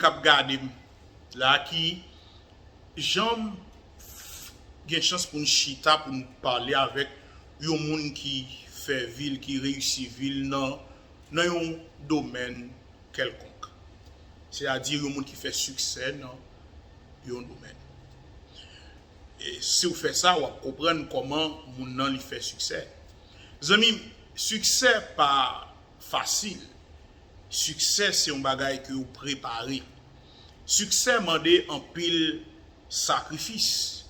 k'ap gade là qui j'aime gen chance pour nous chita pour nous parler avec un monde qui fait ville qui réussit ville dans un domaine quelconque. C'est-à-dire un monde qui fait succès dans un domaine. Et si vous faites ça, vous comprenez comment mon nan li fait succès. Zami, succès pas facile. Succès c'est un bagage que vous préparez. Succès demande en pile sacrifice.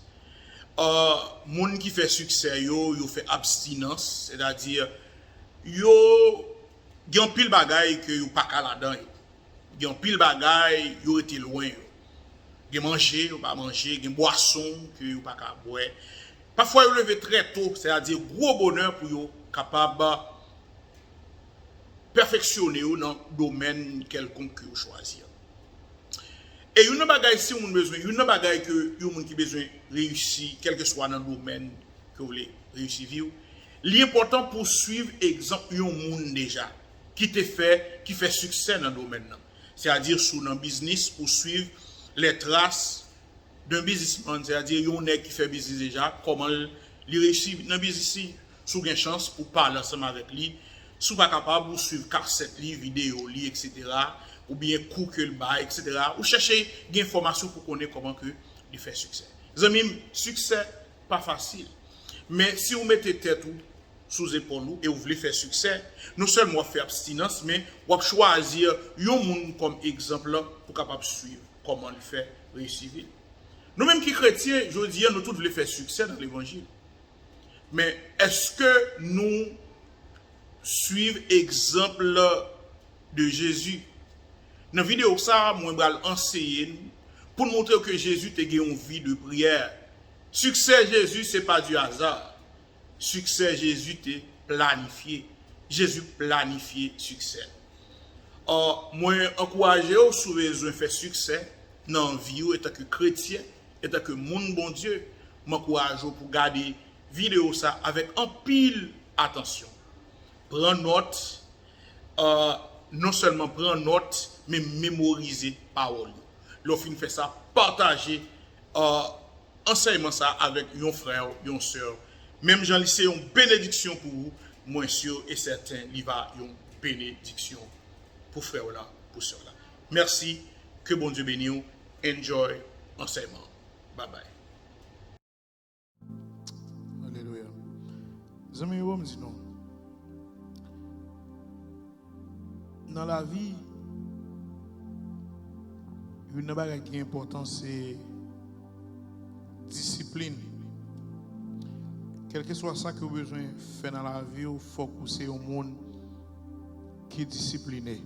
Moun qui fait succès yo fait abstinence, c'est-à-dire yo gen pile bagay que yo pas ka là-dedans. Gen pile bagay yo été loin yo. Gen manger, ou pas manger, gen boisson que ou pas ka boire. Parfois yo lever très tôt, c'est-à-dire gros bonheur pour yo capable perfectionner dans domaine quelconque que vous choisir. Et une bagay si on besoin, une bagay que yon qui besoin réussir quel que soit dans le domaine que vous voulez réussir vivre. L'important pour suivre exemple yon moun déjà qui fait succès dans le domaine là. C'est-à-dire sous dans business pour suivre les traces d'un businessman, c'est-à-dire yon nèg qui fait business déjà, comment il réussit dans business ici, sous une chance pour parler ensemble avec lui, sous pas capable pour suivre cassette li, vidéo li, etc. ou bien coup que le bas, etc. ou chercher des informations pour connaître comment que il fait succès. Zami, succès pas facile. Mais si vous mettez tête sous épaule et vous voulez faire succès, non seulement faire abstinence, mais vous choisir un monde comme exemple pour capable suivre comment il fait réussir. Nous-mêmes qui chrétiens, je dis, nous tous voulons faire succès dans l'évangile. Mais est-ce que nous suivons exemple de Jésus? Dans la vidéo, ça, moi, je vais enseigner pour montrer que Jésus a une vie de prière. Succès Jésus, ce n'est pas du hasard. Succès Jésus est planifié. Jésus planifié succès. Or, moi, encourager au sous besoin faire succès dans la vie, étant que chrétien, étant que monde bon Dieu, m'encourage pour garder vidéo ça avec un pile attention. Prends note, non seulement prendre note, mais mémoriser parole. Lorsqu'on fait ça, partager enseignement ça avec un frère, une soeur. Même j'en lycée une bénédiction pour vous, moi sûr et certain, il va une bénédiction pour frère là, pour soeur là. Merci, que bon Dieu bénisse. Enjoy enseignement. Bye bye. Alléluia. Zami yo me dit non. Dans la vie, une chose qui est importante, c'est discipline. Quel que soit ça que vous avez besoin de faire dans la vie, il faut que c'est un monde qui est discipliné.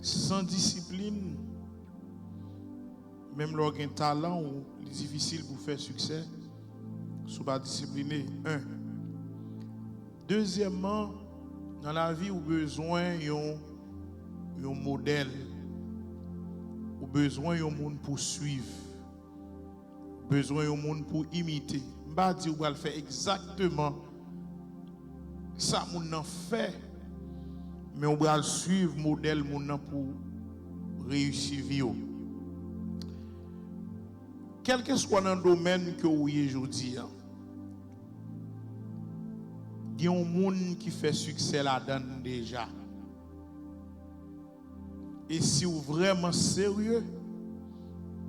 Sans discipline, même lorsqu'il y a un talent, c'est difficile pour faire succès. Si vous ne pas discipliné. Un. Deuxièmement, dans la vie, vous avez besoin d'un modèle. Vous avez besoin d'un monde pour suivre. Vous avez besoin d'un monde pour imiter. Je ne vais pas dire que vous allez faire exactement ça que vous fait, mais vous allez suivre le modèle pour réussir vivre. Quel que soit dans le domaine que vous êtes aujourd'hui, il y a un monde qui fait succès là-dedans déjà. Et si vous êtes vraiment sérieux,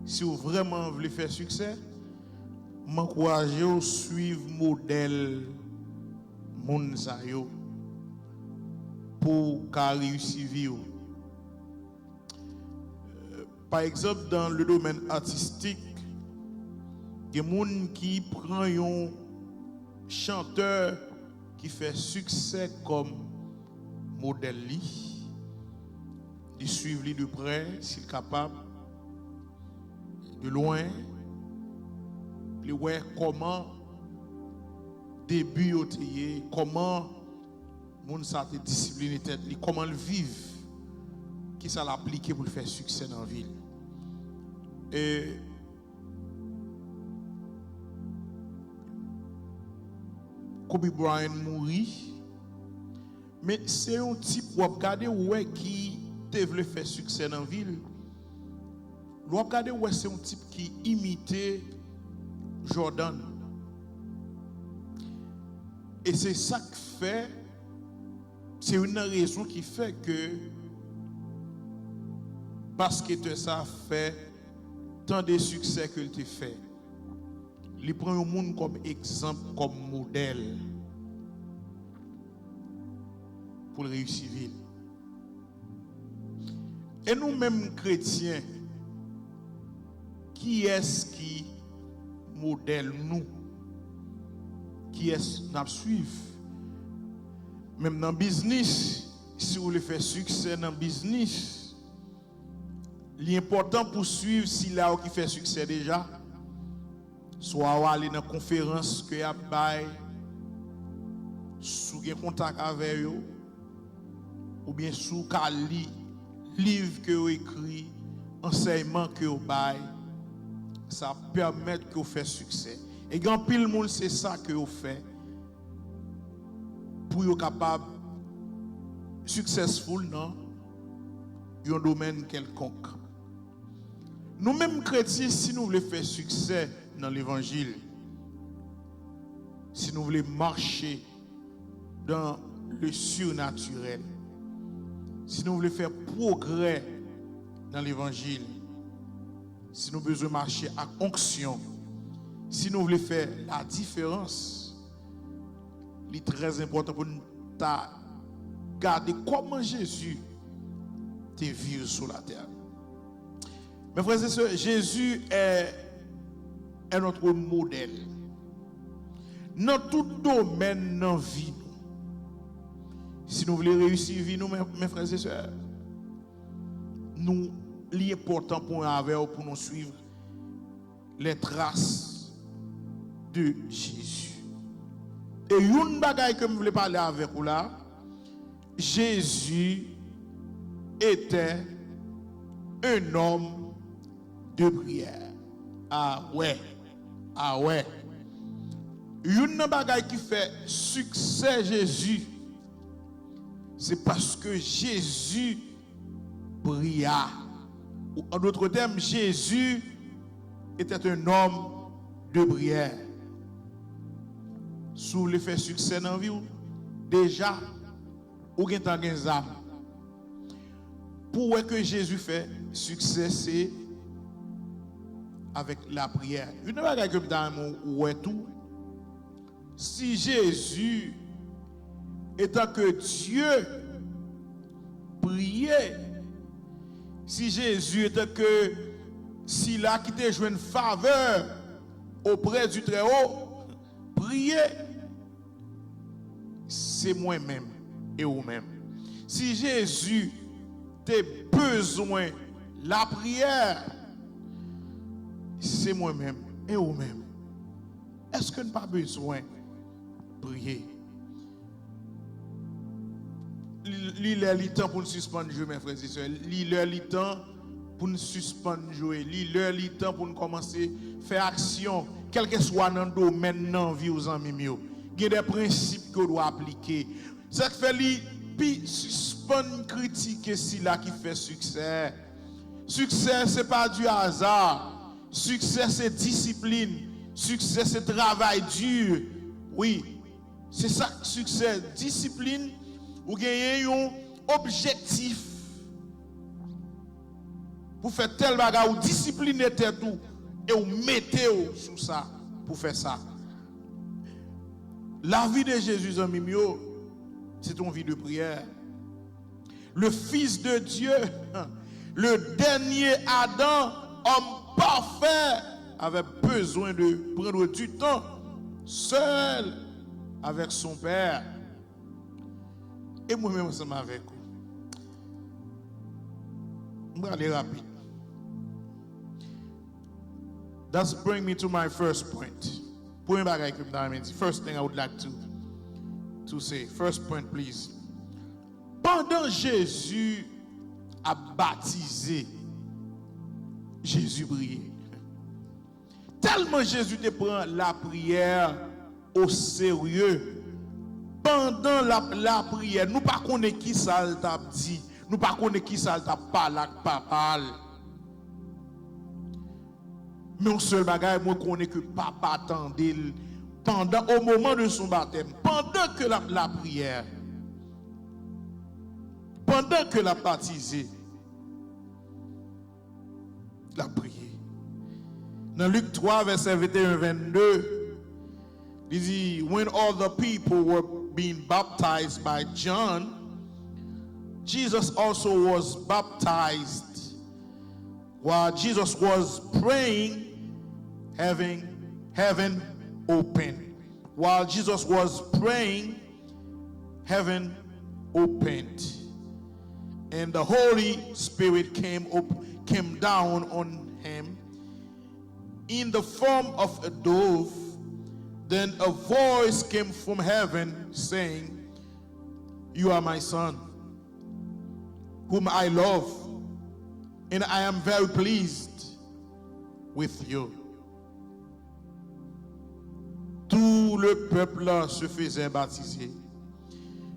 si vous vraiment voulez faire succès, m'encouragez à suivre le modèle Mounzayo pour réussir vivre. Par exemple, dans le domaine artistique, il y a des gens qui prennent un chanteur qui fait succès comme modèle. Ils suivent lui de près, s'il est capable, de loin. Ils voient comment début comment moun sa te discipliné tête, comment le vivre, qui ça l'appliquer pour le faire succès dans la ville. Et Kobe Bryant mourit, mais c'est un type où regarder ouais qui te voulait faire succès dans la ville, vous regardez où c'est un type qui imitait Jordan. Et c'est ça qui fait, c'est une raison qui fait que parce que ça fait tant de succès que tu fait, il prend le monde comme exemple, comme modèle pour réussir la ville. Et nous-mêmes chrétiens, qui est-ce qui modèle nous? Qui est-ce qui nous suit? Même dans le business, si vous voulez faire succès dans le business, l'important pour suivre si là qui fait succès déjà, soit aller dans la conférence que y a bail, sous un contact avec eux, ou bien sous un livre que vous écrit, enseignement que vous bail, ça permet que vous fassiez succès. Et quand pile monde c'est ça que vous faites pour être capable successful dans un domaine quelconque. Nous-mêmes chrétiens, si nous voulons faire succès dans l'évangile, si nous voulons marcher dans le surnaturel, si nous voulons faire progrès dans l'évangile, si nous avons besoin de marcher à onction, si nous voulons faire la différence, il est très important pour nous garder comment Jésus te vit sur la terre. Mes frères et sœurs, Jésus est notre modèle. Dans tout domaine de la vie, si nous voulons réussir la vie, nous, mes frères et sœurs, nous, l'important pour nous suivre les traces de Jésus. Et une bagaille que je voulais parler avec vous là, Jésus était un homme de prière. Ah ouais. Une bagaille qui fait succès Jésus, c'est parce que Jésus pria. En d'autres termes, Jésus était un homme de prière. Si vous voulez faire succès dans la vie, déjà, vous avez des âmes. Pour que Jésus fait succès, c'est avec la prière. Une chose que je dis, tout. Si Jésus, étant que Dieu, priait, si Jésus était que s'il a quitté jouer une faveur auprès du Très-Haut, prier, c'est moi-même et vous-même. Si Jésus a besoin de la prière, c'est moi-même et vous-même. Est-ce que nous n'avons pas besoin de prier? L'heure le temps pour nous suspendre jouer, mes frères et sœurs. L'heure le temps pour nous suspendre jouer. L'heure le temps pour nous commencer à faire action, quel que soit dans le domaine de la vie aux amis. Il y a des principes que nous devons appliquer. Ça fait puis suspendre critiquer si là qui fait succès. Succès, ce n'est pas du hasard. Succès, c'est discipline. Succès, c'est travail dur. Oui, c'est ça, succès, discipline. Vous gagnez un objectif pour faire tel bagage, ou discipliner tout et vous mettez sur ça pour faire ça. La vie de Jésus, c'est une vie de prière. Le Fils de Dieu, le dernier Adam, homme parfait, avait besoin de prendre du temps seul avec son Père. Et moi-même ensemble avec vous. Je vais aller rapide. That's bring me to my first point. First thing I would like to say. First point, please. Pendant Jésus a baptisé, Jésus priait. Tellement Jésus te prend la prière au sérieux. Pendant la prière, nous ne connaissons pas qui ça t'a dit. Nous pas connaître qui ça t'a parlé avec papa. Mais un seul bagage, moi connais que papa attendait pendant au moment de son baptême, pendant que la prière, pendant que la baptisé, la prière. Dans Luc 3, verset 21-22, il dit, when all the people were being baptized by John, Jesus also was baptized. While Jesus was praying, heaven opened. While Jesus was praying, heaven opened. And the Holy Spirit came down on him in the form of a dove. Then a voice came from heaven saying, you are my son, whom I love, and I am very pleased with you. Tout le peuple se faisait baptiser.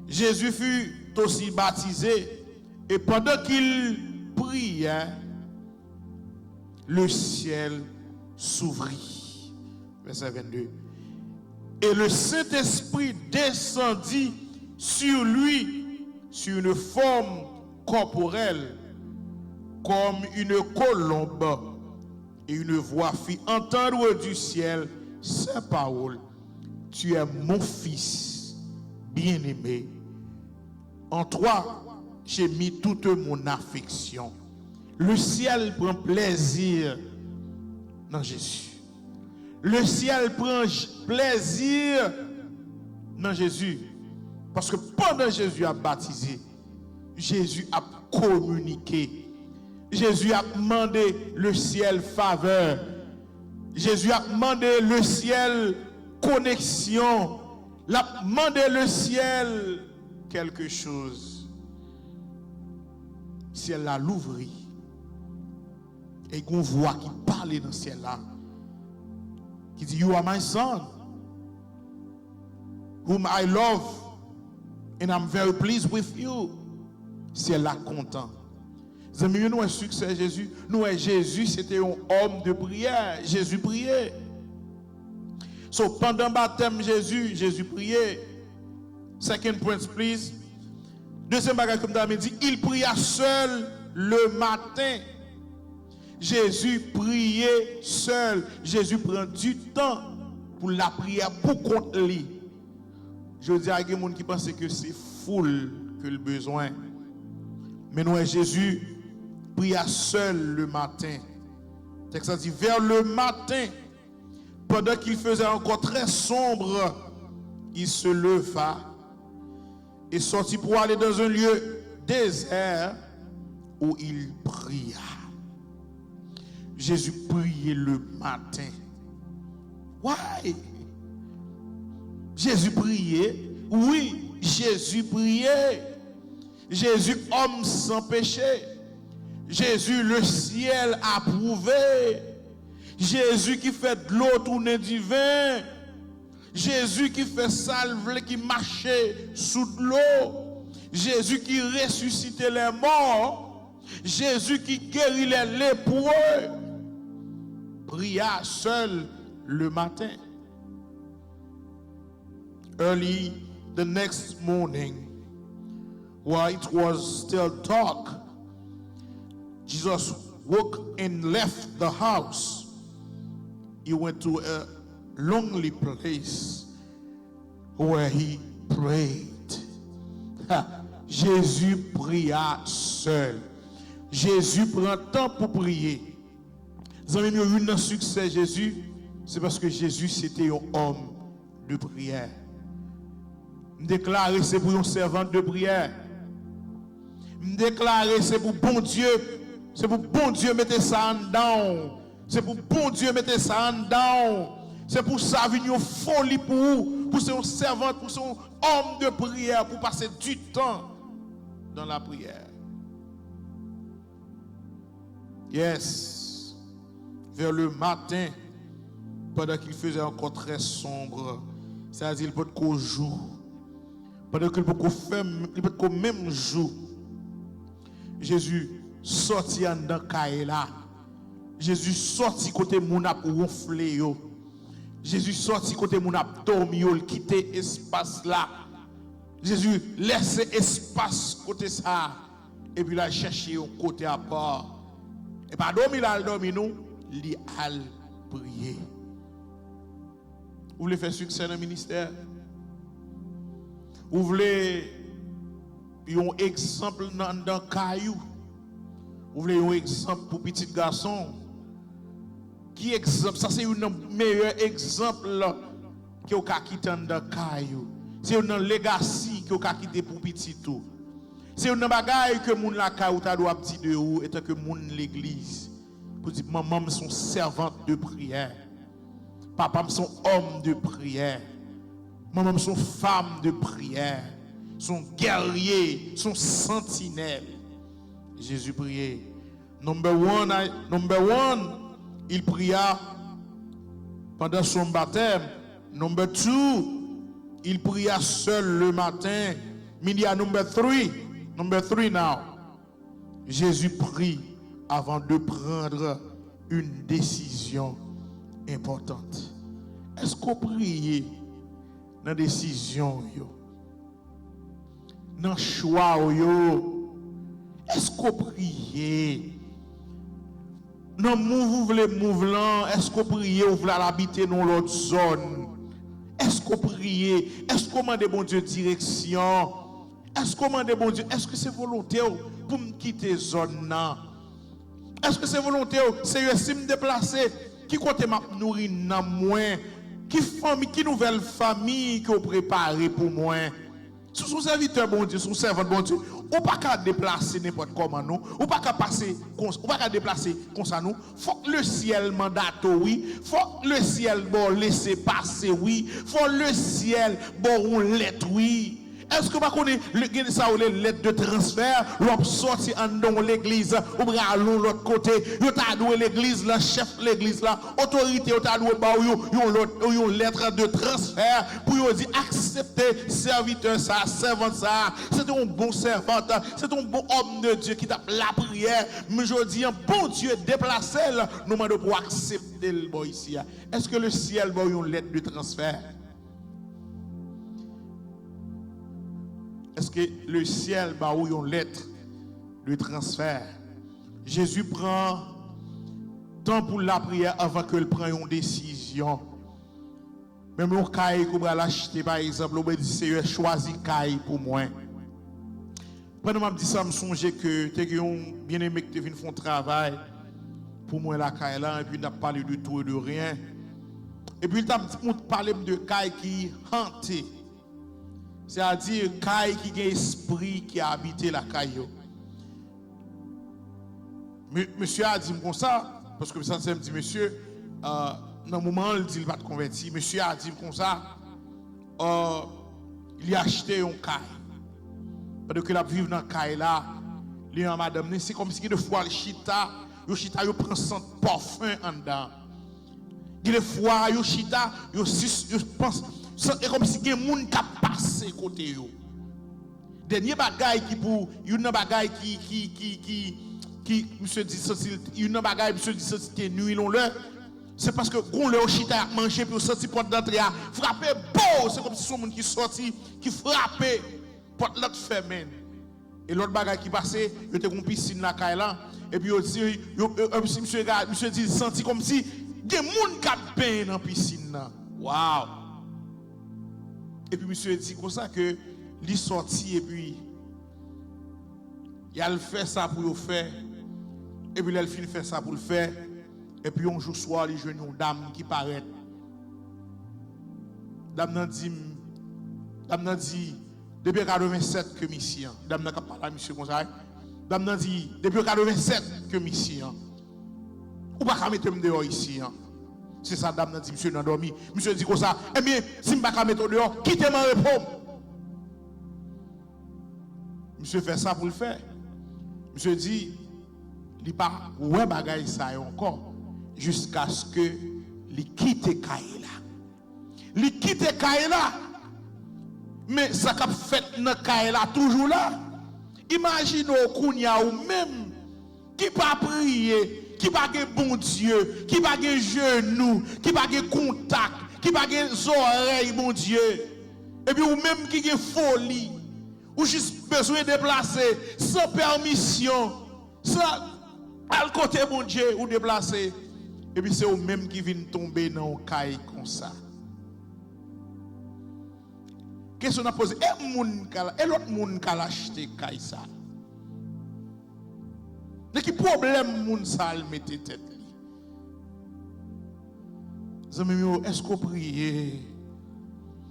Jésus fut aussi baptisé, et pendant qu'il priait, le ciel s'ouvrit. Verset 22. Et le Saint-Esprit descendit sur lui, sur une forme corporelle, comme une colombe, et une voix fit entendre du ciel ces paroles: tu es mon fils bien-aimé, en toi j'ai mis toute mon affection. Le ciel prend plaisir dans Jésus. Le ciel prend plaisir dans Jésus. Parce que pendant Jésus a baptisé, Jésus a communiqué. Jésus a demandé le ciel faveur. Jésus a demandé le ciel connexion. Il a demandé le ciel quelque chose. Le ciel l'a l'ouvrit. Et qu'on voit qui parle dans le ciel là. Qui dit, you are my son, whom I love, and I'm very pleased with you. C'est là content. Amis, nous un succès Jésus. Nous Jésus, c'était un homme de prière. Jésus priait. So pendant le baptême Jésus priait. Second point, please. Deuxième bagage comme David dit, il pria seul le matin. Jésus priait seul. Jésus prend du temps pour la prière pour contre lui. Je dis à des gens qui pensent que c'est foule que le besoin. Mais nous, Jésus pria seul le matin. Texte dit, vers le matin, pendant qu'il faisait encore très sombre, il se leva et sortit pour aller dans un lieu désert où il pria. Jésus priait le matin. Why? Jésus priait. Oui, Jésus priait. Jésus, homme sans péché. Jésus, le ciel approuvé. Jésus qui fait de l'eau tourner du vin. Jésus qui fait salve, qui marchait sous de l'eau. Jésus qui ressuscitait les morts. Jésus qui guérit les lépreux. Pria seul le matin. Early the next morning, while it was still dark, Jesus woke and left the house. He went to a lonely place where he prayed. Jésus pria seul. Jésus prend temps pour prier. Vous avez eu un succès Jésus, c'est parce que Jésus c'était un homme de prière. Me déclarer c'est pour un servant de prière. Me déclarer c'est pour bon Dieu, c'est pour bon Dieu mettre ça en dedans. C'est pour bon Dieu mettre ça en dedans. C'est pour ça venir une folie pour vous, pour ser un servant, pour ser un homme de prière, pour passer du temps dans la prière. Yes. Vers le matin, pendant qu'il faisait encore très sombre, c'est-à-dire il peut qu'on joue, pendant qu'il peut qu'on fait, il peut qu'on même joue, Jésus sorti en dans caille là. Jésus sorti côté moun a ronflé yo. Jésus sorti côté moun a dormi yo, quitter espace là. Jésus laisse espace côté ça et puis là chercher un côté à part. Et pas dormi là, dormi nous, li al prier. Vous voulez faire succès dans le ministère? Vous voulez un exemple dans caillou? Vous voulez un exemple pour petit garçon? Qui exemple? Ça c'est un meilleur exemple que vous avez quitté dans caillou. C'est un legacy que vous avez quitté pour petit tout. C'est un bagage que moun la caillou ta doit petit de ou et que moun l'église. Pour dire maman sont servante de prière. Papa sont homme de prière. Maman sont femme de prière. Sont guerriers, sont sentinelles. Jésus priait. Number one, il pria pendant son baptême. Number two, il pria seul le matin. Midi à number three now. Jésus prie avant de prendre une décision importante. Est-ce qu'on prie dans la décision yo? Dans le choix yo? Est-ce qu'on prie dans le mouvement? Est-ce qu'on prie ou voulez l'habiter dans l'autre zone? Est-ce qu'on prie? Est-ce qu'on demande bon Dieu direction? Est-ce qu'on demande bon Dieu? Est-ce que c'est volontaire pour me quitter zone là? Est-ce que c'est volontaire? C'est si me déplacer qui compte m'a nourrir dans moi? Qui nouvelle famille que vous préparez pour moi? Si vous serviteur bon Dieu, si vous servant bon Dieu, ou pas qu'à déplacer n'importe comment nous, ou pas qu'à passer, ou pas qu'à déplacer comme ça nous. Faut que le ciel mandate oui, faut que le ciel bon laisser passer oui, faut le ciel bon lettre oui. Est-ce que vous connaissez ça ou les lettres de transfert? L'on sorti en dans l'église, ou bien à l'autre côté, vous avez doué l'église, le chef de l'église, là, autorité, vous avez doué une lettre de transfert pour vous dire accepter serviteur ça, servante ça. C'est un bon servant, c'est un bon homme de Dieu qui tape la prière. Mais je dis, bon Dieu, déplacé, nous demandons pour accepter le bon ici. Est-ce que le ciel a une lettre de transfert? Est-ce que le ciel a une lettre de transfert? Jésus prend temps pour la prière avant qu'il prenne une décision. Même le caille qu'on va l'acheter, par exemple, on dit c'est choisi caille pour moi. Pendant que je dis ça, je me songe que tu es bien aimé que tu viens faire un travail pour moi la caille là, et puis tu as parlé de tout et de rien. Et puis tu as parlé de caille qui hanté. C'est-à-dire caille qui a esprit qui a habité la caille. Monsieur a dit comme ça, parce que ça me dit monsieur, dans le moment où il dit qu'il va te convertir, monsieur a dit comme ça, il a acheté un caille. Parce qu'il a vécu dans la caille là, il a madame, c'est comme si de fois le chita, il prend son parfum en dedans. Il fois le chita, il pense. C'est comme si il y a des gens qui passent côté yo. Dernier bagaille qui pour une bagaille qui monsieur dit une bagaille monsieur dit c'est nuit long l'heure. C'est parce que gon le chita a mangé puis sorti porte d'entrée a frappé beau, c'est comme si son monde qui sorti qui frappé porte l'autre fermée. Et l'autre bagaille qui passait, il était une piscine la caille là et puis aussi monsieur dit senti comme si il y a des gens qui peint dans piscine là. Waouh. Et puis monsieur dit comme ça que il sorti et puis il a fait ça pour le faire et puis il finit faire ça pour le faire et puis un jour soir il joue une dame qui paraît. Dame nan dit depuis 87 que mission. Dame n'a pas parlé à monsieur comme ça. Dame nan dit depuis 87 que mission. Ou pas mettre me dehors ici. C'est ça, dame, dit, monsieur, n'a dormi. Monsieur dit comme ça, eh bien, si je ne vais pas mettre dehors, quittez-moi repos. Monsieur fait ça pour le faire. Monsieur dit, il n'y a pas ouais bagaille ça encore, jusqu'à ce que il quitte Kaïla. Il quitte Kaïla. Mais ça qu'a fait dans Kaïla toujours là. Imaginez Kounia ou même qui pas prier, qui pas de bon Dieu, qui pas de genoux, qui pas de contact, qui pas de oreilles, bon Dieu. Et puis ou même qui a folie, ou juste besoin de déplacer sans permission, sans à côté bon Dieu ou déplacer. Et puis c'est eux même qui viennent tomber dans un caille comme ça. Qu'est-ce qu'on a posé? Et l'autre monde qui a acheté caille ça. Mais qui problème moun ça le mette tête li? Zami yo, est-ce qu'on prie?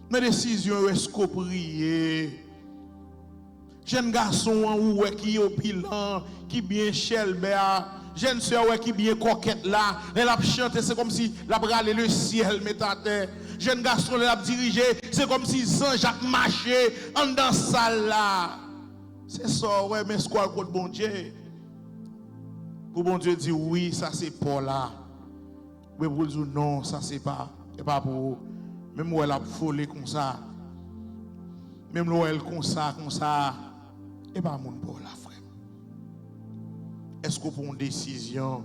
Dans décision est-ce qu'on prie? Jeune garçon ou qui au bilan, qui bien chelbert, jeune sœur qui bien coquette là, elle a chanté, c'est comme si la brale le ciel met à terre. Jeune garçon elle a dirigé, c'est comme si Jean-Jacques marchait en dans salle là. C'est ça ouais, mais ce quoi contre bon Dieu? Pour bon Dieu dire oui, ça c'est pas là. Mais pour dire non, ça c'est pas pour. Même où elle a volé comme ça. Même où elle comme ça, et pas mon pour la frère. Est-ce qu'on prend une décision?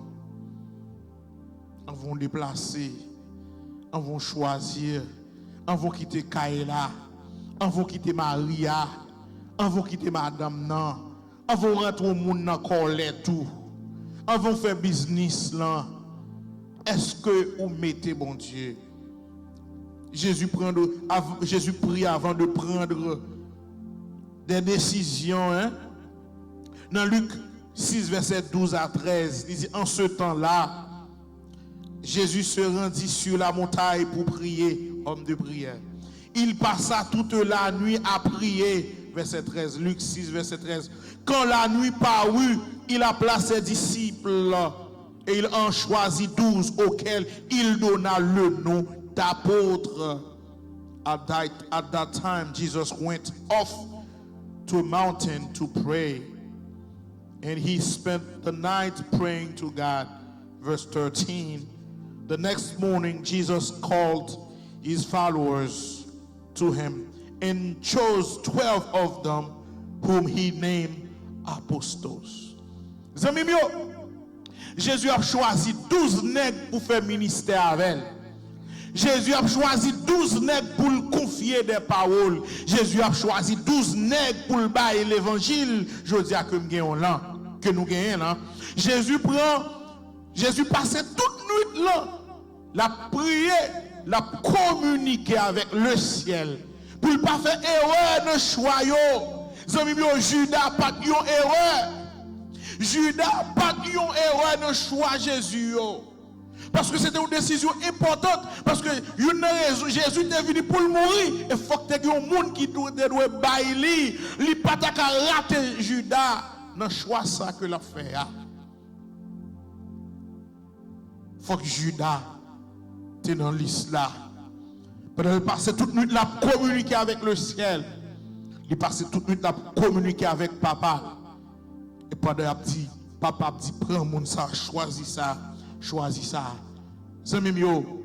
On va déplacer, on va choisir, on va quitter Kaila, on va quitter Maria, on va quitter Madame nan, on va rentrer au monde dans colère tout. On va faire business là. Est-ce que vous mettez bon Dieu? Jésus prie avant de prendre des décisions. Hein? Dans Luc 6, verset 12 à 13, il dit, en ce temps-là, Jésus se rendit sur la montagne pour prier, homme de prière. Il passa toute la nuit à prier, verset 13, Luc 6, verset 13. Quand la nuit parut, il appela ses disciples et il en choisit 12 auxquels il donna le nom d'apôtres. At that time, Jesus went off to a mountain to pray, and he spent the night praying to God. Verse 13. The next morning, Jesus called his followers to him and chose 12 of them, whom he named apostles. Zami mio, Jésus a choisi 12 nègres pour faire ministère avec elle. Jésus a choisi 12 nègres pour le confier des paroles. Jésus a choisi 12 nègres pour le bailler l'évangile. Je dis à que nous gagnons là. Jésus passait toute nuit là. La prier, la communiquer avec le ciel. Pour ne pas faire erreur de choix. Zami mio, Judas pas de erreur. Judas pas de erreur de choix Jésus. Parce que c'était une décision importante. Parce que Jésus est venu pour le mourir. Il faut que tu aies un monde qui doit bailler. Il ne peut pas rater Judas dans le choix ça que l'a fait. Il faut que Judas soit dans la liste là. Pendant qu'il passait toute nuit là pour communiquer avec le ciel. Il passait toute nuit là pour communiquer avec papa. Et pendant qu'il dit, papa dit, prends mon ça, choisis ça. Zami yo,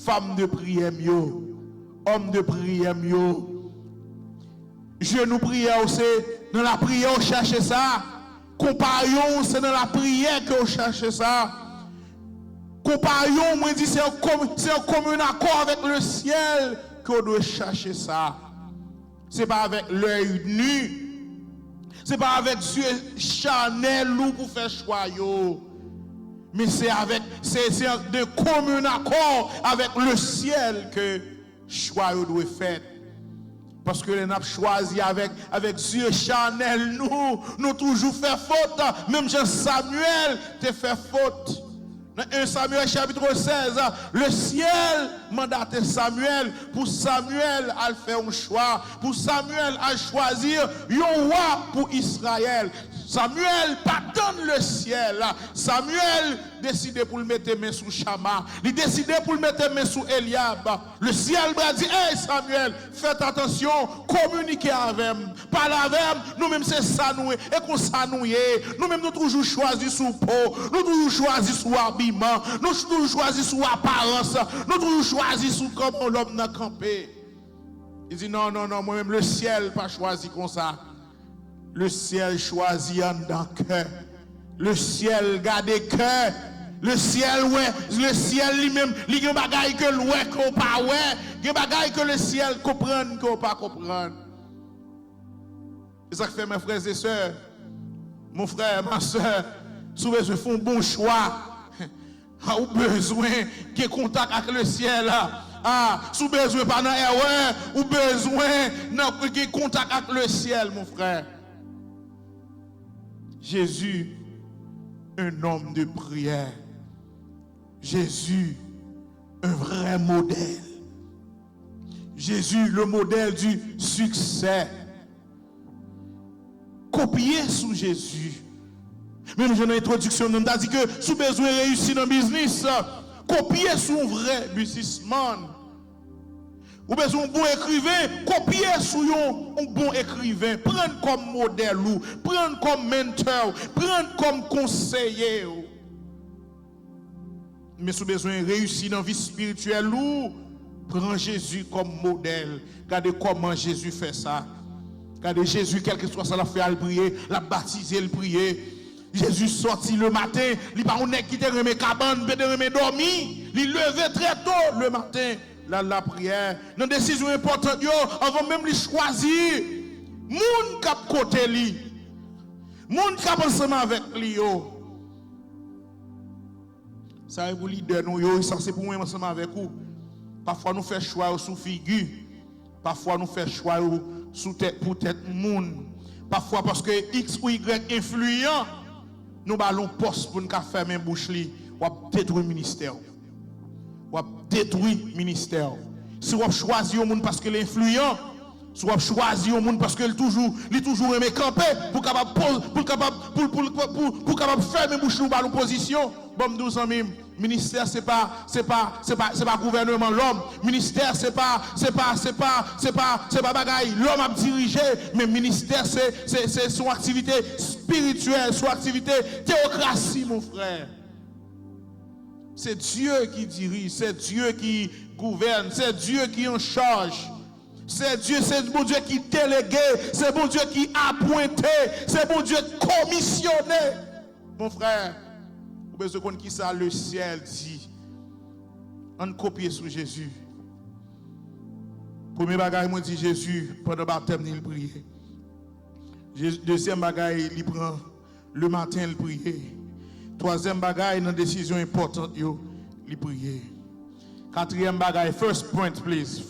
femme de prière yo, homme de prière yo, genou prière c'est dans la prière on cherche ça. Compagnon c'est dans la prière que on cherche ça. Compagnon moi dit c'est un commun accord avec le ciel qu'on doit chercher ça. C'est pas avec l'œil nu. C'est pas avec Dieu Chanel ou pour faire choix yo. Mais c'est de commun accord avec le ciel que choix yo doit faire. Parce que nous avons choisi avec Dieu Chanel nous toujours fait faute. Même Jean Samuel te fait faute. Dans 1 Samuel chapitre 16, le ciel mandate Samuel pour Samuel à faire un choix, pour Samuel à choisir un roi pour Israël. Samuel pardonne le ciel. Samuel décide pour le mettre main sous Chama. Il décide pour le mettre main sous Eliab. Le ciel va dire, hey Samuel, faites attention, communiquez avec moi. Parlez avec moi, nous-mêmes c'est ça nous. Et qu'on ça nous est. Nous-mêmes nous toujours choisi sous peau. Nous toujours choisi sous habillement. Nous toujours choisi sous apparence. Nous toujours choisi sous comment l'homme n'a campé. Il dit non, moi-même le ciel pas choisi comme ça. Le ciel choisit en dans cœur. Le ciel garde cœur. Le ciel, ouais, le ciel lui-même, il y a des bagailles que l'ouest qu'on pas ouais, il y a des bagailles que le ciel comprend qu'on pas comprendre. C'est ça que fait mes frères et sœurs. Mon frère, ma soeur, si vous besoin faire un bon choix, ou besoin de contact avec le ciel, si vous besoin pas dans erreur, ou besoin de contact avec le ciel, mon frère. Jésus, un homme de prière. Jésus, un vrai modèle. Jésus, le modèle du succès. Copier sous Jésus. Même j'ai une introduction, on a dit que si vous avez besoin de réussir dans le business, copier sous un vrai businessman. Ou besoin d'un bon écrivain, copier sous un bon écrivain. Prendre comme modèle, prendre comme mentor, prendre comme conseiller. Mais si vous avez besoin de réussir dans la vie spirituelle, prends Jésus comme modèle. Regardez comment Jésus fait ça. Regardez Jésus, quel que soit ça, l'a fait à prier, l'a baptisé, le prier. Jésus sorti le matin, il pas un qui te remet cabane, peut te remet dormi. Il levait très tôt le matin, la prière. Dans des décisions importantes, avant même de choisir, moun k'ap côté li. Moun k'ap ensemble avec lui yo. Ça est pour leader nous yo, ça c'est pour moi ensemble avec vous. Parfois nous faisons choix sous figure. Parfois nous faisons choix sous tête pour tête moun. Parfois parce que X ou Y influent, nous ballons poste pour nous fermer bouche li, ou détruire ministère. Ou détruire ministère. Si vous choisissez un monde parce que l'influent, si vous choisissez un monde parce que il toujours aimé camper pour capable fermer bouche nous ballons position. Bon 12 ans même. Ministère c'est pas gouvernement l'homme. Ministère c'est pas bagaille l'homme a dirigé, mais ministère c'est son activité spirituelle, son activité théocratie mon frère. C'est Dieu qui dirige, c'est Dieu qui gouverne, c'est Dieu qui en charge. C'est bon Dieu qui délégué, c'est bon Dieu qui a pointé, c'est bon Dieu commissionné. Mon frère, vous besoin de qui ça le ciel dit. On copie sur Jésus. Premier bagage, moi dit Jésus, pendant le baptême, il priait. Deuxième bagage, il prend le matin, il priait. Troisième bagage, dans une décision importante, il priait. Quatrième bagage, first point, please.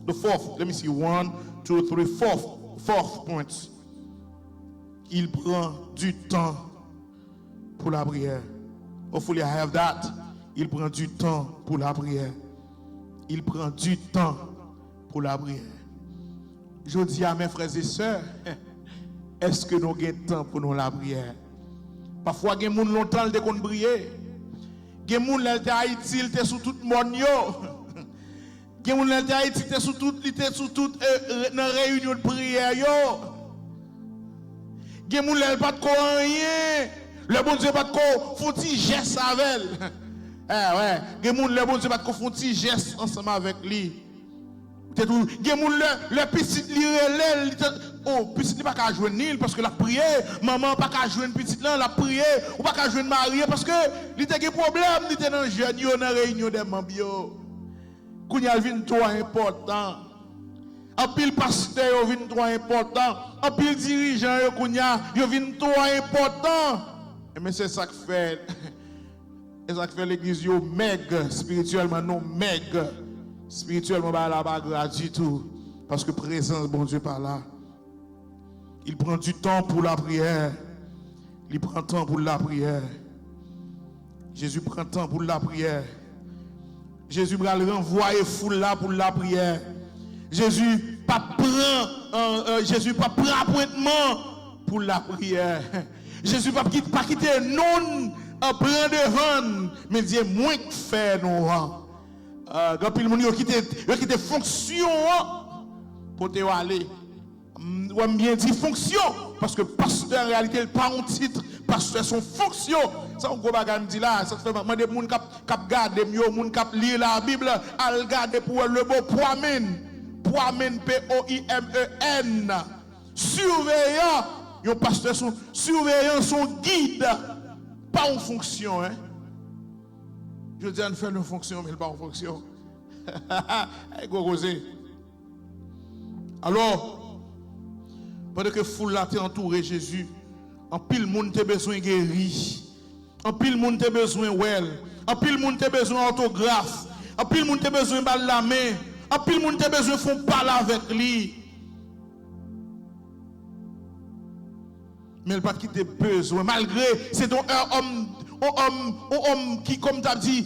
The fourth, let me see, 1, 2, 3, fourth point. Il prend du temps pour la prière. Hopefully I have that. Il prend du temps pour la prière. Il prend du temps pour la prière. Je dis à mes frères et sœurs, est-ce que nous avons temps pour nous la prière? Parfois, il y a des gens longtemps qui ont prié. Il y a des gens qui ont Haïti, ils étaient sous tout le monde. Il y a des gens qui ont Haïti, ils étaient sous toute réunion de prière. Il y a des gens qui n'ont pas de rien. Le bon Dieu pas de font petit geste avec elle. Ouais, il y a des gens le bon Dieu pas de font petit geste ensemble avec lui. Il y a des gens le petit li relève, oh petit li pas qu'à joindre Nil parce que la prière, maman pas qu'à joindre petit là, la prière ou pas qu'à joindre Marie parce que il était un problème, il était dans jeune yo dans réunion des membres yo. Kounya vinn trop important. En pile pasteur yo vinn trop important, en pile dirigeant yo kounya yo vinn trop important. Mais c'est ça que fait l'église yo maigre spirituellement, non maigre spirituellement bah là pas gratuit tout parce que présence bon Dieu par là. Il prend du temps pour la prière. Il prend temps pour la prière. Jésus prend temps pour la prière. Jésus va le renvoyer foule là pour la prière. Jésus pas prend appointement pour la prière. Jésus pas quitter non en prend devant, mais dit moins que faire nous. Quand il monde quitter fonction pour te aller. On bien dit fonction parce que pasteur en réalité il pas un titre, pasteur son fonction. Ça on gros bagage dit là, ça fait demander monde cap garder mieux, monde cap lire la Bible, al garder pour le mot poimen. Poimen P O I M E N. surveillant, un pasteur son surveillant, son guide, pas en fonction. Hein? Je dis, on fait une fonction, mais pas en fonction. Alors, pendant que foule là t'es entouré Jésus, en pile monde t'es besoin guéri, en pile monde t'es besoin well, en pile monde t'es besoin autographe, en pile monde t'es besoin balle la main, en pile monde t'es besoin font parler avec lui. Mais il pas quitter besoin malgré c'est donc un homme qui comme tu as dit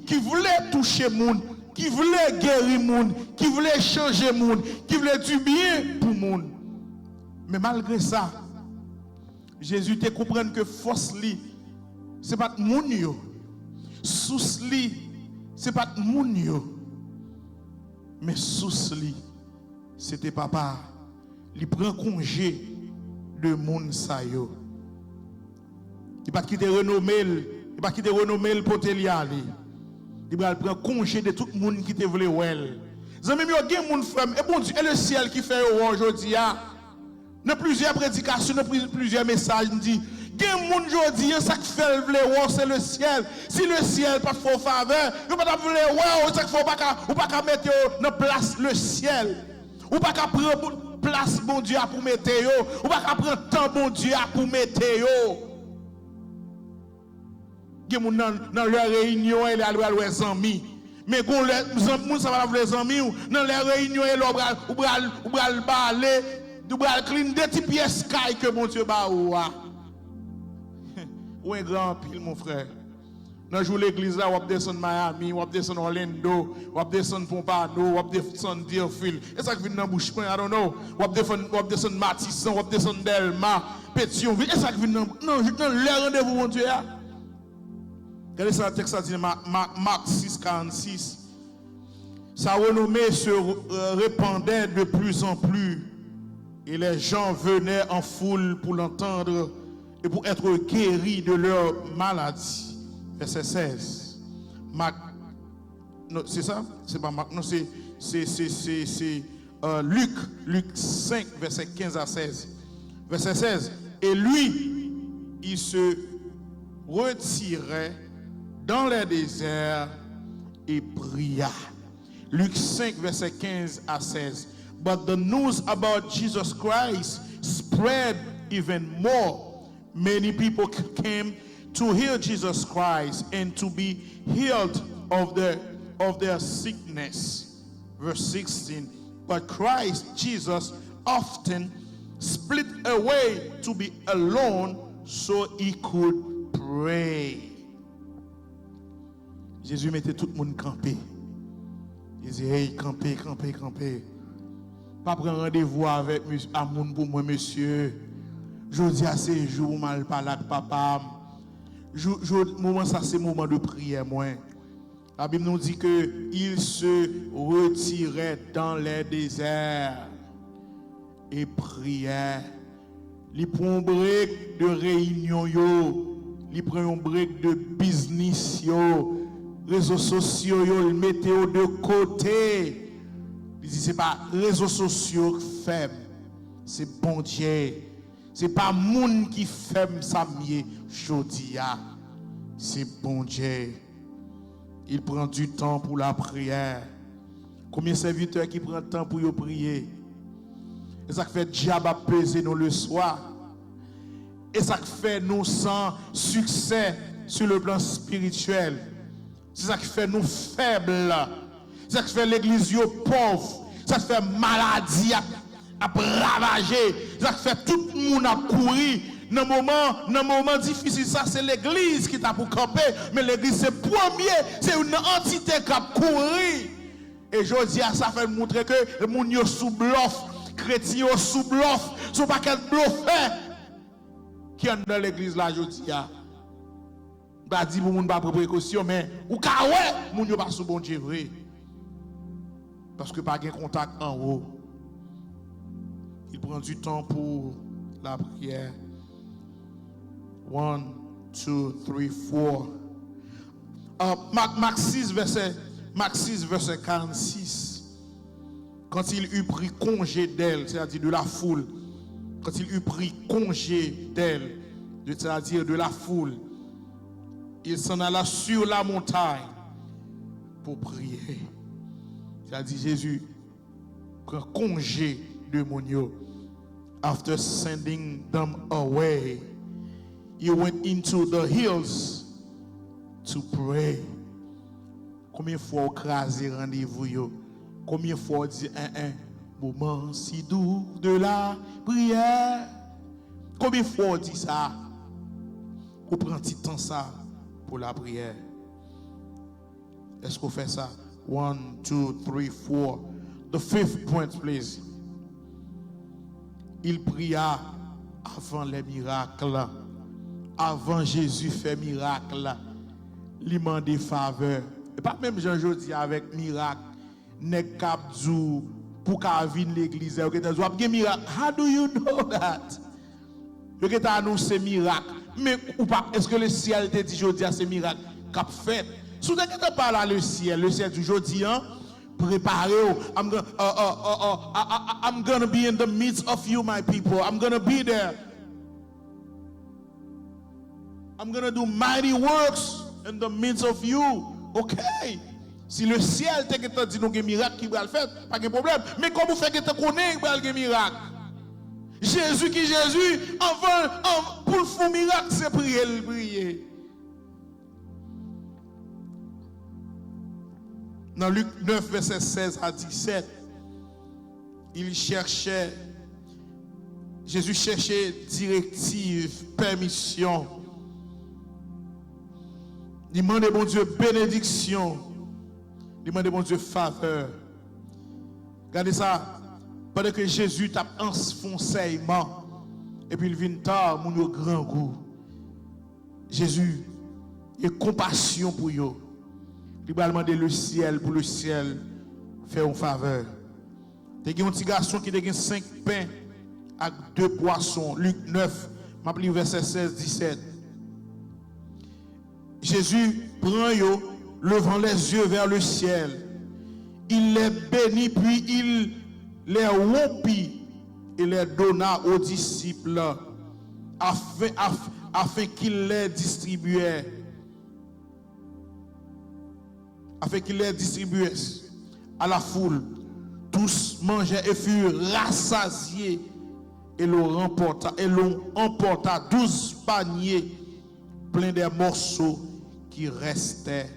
qui voulait toucher monde, qui voulait guérir monde, qui voulait changer monde, qui voulait du bien pour monde. Mais malgré ça, Jésus te comprend que force li c'est pas moun yo. Sous li c'est pas moun yo. Mais sous li c'était papa. Il prend congé de moun sa yo. Il pas quitter renommer, il pas quitter renommer le potelia li. Il va prendre congé de tout le monde qui te voulait well. Zami yo gen moun frère et bon Dieu et le ciel qui fait aujourd'hui a. Dans plusieurs prédications, dans plusieurs messages dit gen moun aujourd'hui ça qui fait vle c'est le ciel. Si le ciel pas fort faveur, yo pas vle ça faut pas mettre dans place le ciel. Ou pas prendre place bon Dieu pour mettre yo, ou pas prendre temps bon Dieu pour mettre yo. Gen moun dans leur réunion et les amis. Mais quand les ça va les amis dans les réunions et ou bral balé, ou bral clean des petits pièces sky que bon Dieu ba ou a. Ou un grand pile mon frère. Dans jour l'église là, on descend Miami, on descend Orlando, on descend Pompano, on descend Deerfield. Et ça qui vient dans Bouchepoint, I don't know. On descend Matisson, on descend Delma, Pétionville. Et ça qui vient dans le rendez-vous mon Dieu. Regardez ça, le texte dit Marc 6, 46. Sa renommée se répandait de plus en plus. Et les gens venaient en foule pour l'entendre et pour être guéris de leur maladie. Verset 16. Marc, non, c'est ça? C'est pas Marc, non, c'est Luc 5, verset 15 à 16. Verset 16. Et lui, il se retirait dans les déserts et pria. Luc 5, verset 15 à 16. But the news about Jesus Christ spread even more. Many people came to hear Jesus Christ and to be healed of their sickness. Verse 16. But Christ Jesus often split away to be alone so he could pray. Jésus mettait tout le monde campé. Il disait, hey, campé. Pas prendre rendez-vous avec amoun pour moi, monsieur. Je dis à ces jours, mal parler avec papa. Moment ça, c'est moment de prière, moi. La Bible nous dit que il se retirait dans les déserts et priait. Il prend un break de réunion, il prend un break de business, réseaux sociaux, il mettait de côté. Il dit c'est pas réseaux sociaux faibles, c'est bon Dieu. C'est pas moun qui fait ça mieux jodia. C'est bon Dieu. Il prend du temps pour la prière. Combien de serviteurs qui prennent temps pour prier? Et ça fait diable à peser nous le soir. Et ça fait nous sans succès sur le plan spirituel. C'est ça qui fait nous faibles. C'est ça qui fait l'église pauvre. Ça fait maladie à ravager. Ça fait tout le monde à courir. Dans moment difficile, ça c'est l'église qui t'a pour camper. Mais l'église c'est premier, c'est une entité qui a couru. Et je dis à ça fait montrer que les gens sous bluff, chrétiens sous bluff, sont pas quel bluffé qui est dans l'église là, je dis à. Bah dit pour moun pas prendre précaution, mais ou ka ouais, moun yo pas sous bon Dieu vrai. Parce que pas de contact en haut. Il prend du temps pour la prière. 1, 2, 3, 4. Marc 6, verset 46. quand il eut pris congé d'elle, c'est-à-dire de la foule, quand il eut pris congé d'elle, c'est-à-dire de la foule, il s'en alla sur la montagne pour prier. C'est-à-dire Jésus prend congé de Monio. After sending them away, he went into the hills to pray. Combien de fois on crase rendez-vous yo? Combien de fois on dit un moment si doux de la prière? Combien de fois on dit ça? On prend un petit temps ça pour la prière. Est-ce qu'on fait ça? 1, 2, 3, 4. The fifth point, please. Il pria avant les miracles. Avant Jésus fait miracle. Il m'a des faveurs. Et pas même Jean dit avec miracle. Nek kapzou pour qu'à venir l'église. How do you know that? Vous avez annoncé miracle. Mais est-ce que le ciel te dit aujourd'hui c'est miracle qu'a fait? Si vous n'avez pas là le ciel du aujourd'hui, préparez-vous. I'm gonna be in the midst of you, my people. I'm gonna be there. I'm gonna do mighty works in the midst of you. Okay. Si le ciel te dit nous un miracle qui va le faire, pas de problème. Mais comment vous faites que tu connais un miracle? Jésus qui Jésus, avant pour le faire miracle, c'est prier. Dans Luc 9, verset 16 à 17, Jésus cherchait directive, permission. Il demandait bon Dieu bénédiction. Il demandait bon Dieu faveur. Regardez ça. Pendant que Jésus tape enfoncé, et puis il vient tard, mon grand goût. Jésus, il a compassion pour eux. Il va demander le ciel pour le ciel faire une faveur. Il y a un petit garçon qui a 5 pains avec 2 poissons. Luc 9, m'appelle verset 16-17. Jésus prend eux, levant les yeux vers le ciel. Il les bénit, puis il les rompit et les donna aux disciples afin qu'ils les distribuaient. Afin qu'ils les distribuaient à la foule. Tous mangeaient et furent rassasiés. Et l'on emporta 12 paniers pleins des morceaux qui restaient.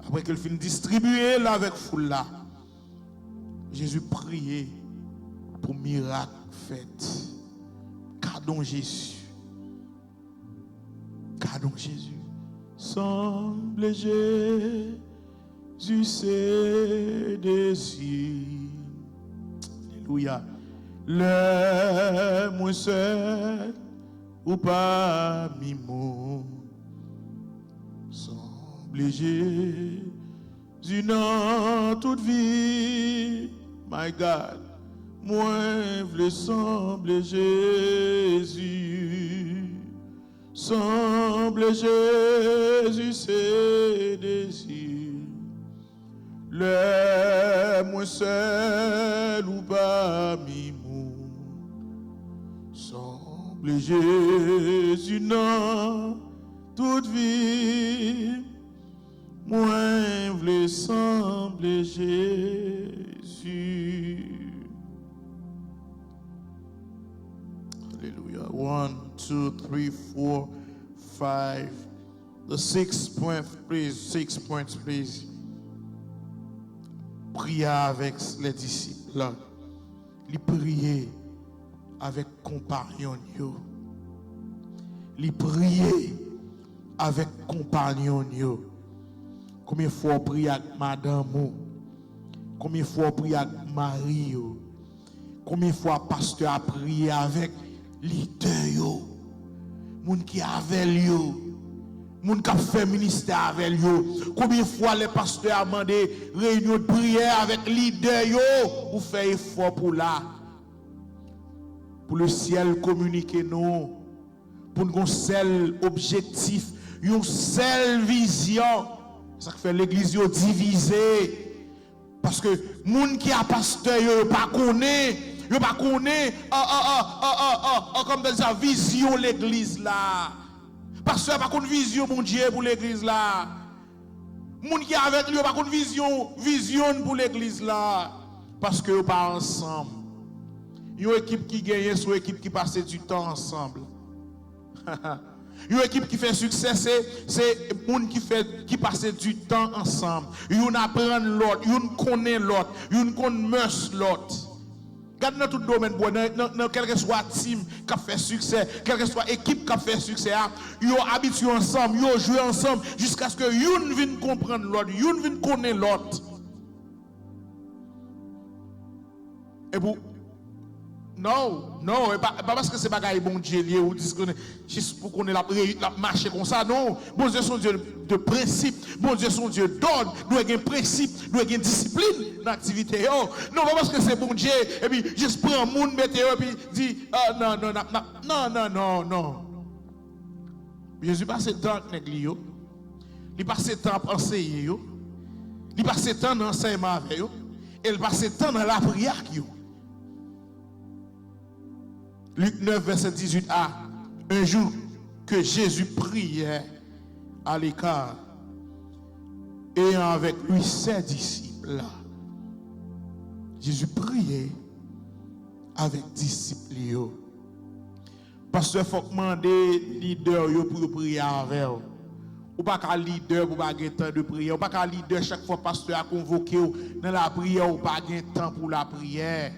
Après qu'il finit de distribuer là avec foule là, Jésus priait pour miracle fait. Gardons Jésus. Gardons Jésus. Semble Jésus ses désirs. Alléluia. Le moins seul ou pas mi-mot. Semble Jésus dans toute vie. My God. Moi, v'le semble Jésus. Semble Jésus ses désirs. Le moins seul ou pas mi-mou. Semble Jésus dans toute vie. Moi v'le semble Jésus. Alléluia. 1, 2, 3, 4, 5. The 6 point, please. 6 points, please. Prier avec les disciples. Il priait avec compagnon. Il priait avec compagnon. Combien de fois on prie avec madame? Combien de fois on prie avec Marie? Combien de fois pasteur a prié avec leader? Moun qui avec yo? Moun qui a fait ministère avec yo? Combien de fois les pasteurs ont demandé réunion de prière avec leader yo? Ou faire effort pour là? Pour le ciel communiquer nous. Pour un seul objectif, une seule vision. Ça fait l'église divisée. Parce que moun qui a pasteur yo pas connaît, comme dans sa vision l'église là. Pasteur pas connaît vision mon Dieu pour l'église là. Moun qui avec lui pas connaît vision pour l'église là parce que pas ensemble. Une équipe qui gagne, c'est une équipe qui passe du temps ensemble. Une équipe qui fait succès, c'est une qui passe du temps ensemble. Une apprend l'autre, une connaît l'autre, une connaît l'autre. Regarde dans tout domaine, dans quel que soit team qui fait succès, quelle que soit équipe qui fait succès, ils ont habitué ensemble, ils ont joué ensemble jusqu'à ce que une vienne comprendre l'autre, une vienne connaître l'autre. Et vous non, pas parce que c'est pas un bon Dieu lié ou juste pour qu'on ait la marché comme ça, non. Bon Dieu, son Dieu de principe, bon Dieu, son Dieu d'ordre, nous avons un principe, nous avons une discipline dans l'activité. Non, pas parce que c'est bon Dieu, et puis juste prendre un monde, mettez et puis dit, non. Jésus passe le temps avec l'église, il passe le temps à enseigner, il passe le temps dans l'enseignement avec eux, et il passe le temps dans la prière avec eux. Luc 9, verset 18a. Un jour que Jésus priait à l'écart, et avec lui ses disciples. Jésus priait avec disciples. Parce qu'il faut demander leader pour prier avec eux. Ou pas qu'un leader pour pas gagner temps de prière. Ou pas qu'un leader chaque fois pasteur a convoqué dans la prière ou pas gagner temps pour la prière.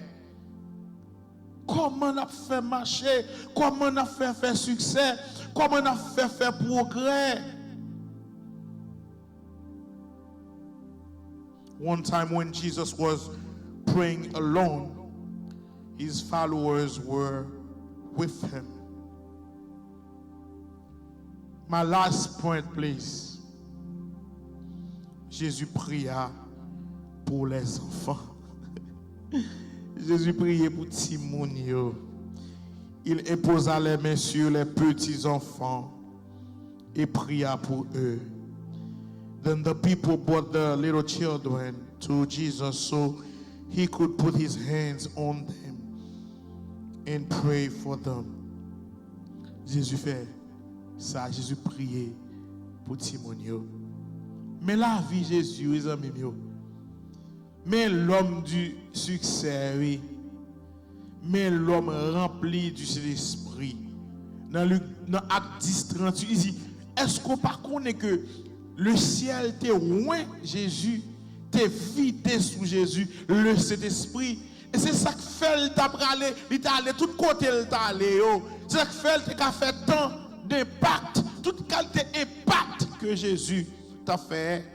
Comment on a fait marcher? Comment on a fait faire succès? Comment on a fait faire progrès? One time when Jesus was praying alone, his followers were with him. My last point, please. Jésus pria pour les enfants. Jésus priait pour Timonio. Il imposa les mains sur les petits enfants et pria pour eux. Then the people brought the little children to Jesus so he could put his hands on them and pray for them. Jésus fait ça, Jésus priait pour Timonio. Mais la vie Jésus, les amis, mais l'homme du succès, oui. Mais l'homme rempli du Saint-Esprit. Dans Acte 10, 38, il dit, est-ce qu'on ne connaît que le ciel était loin Jésus, t'es vite sous Jésus, le Saint-Esprit. Et c'est ça qui fait il t'a allé tout côté, il t'a allé. C'est ça qui fait qu'il a fait tant d'impact, toute qualité impact que Jésus t'a fait.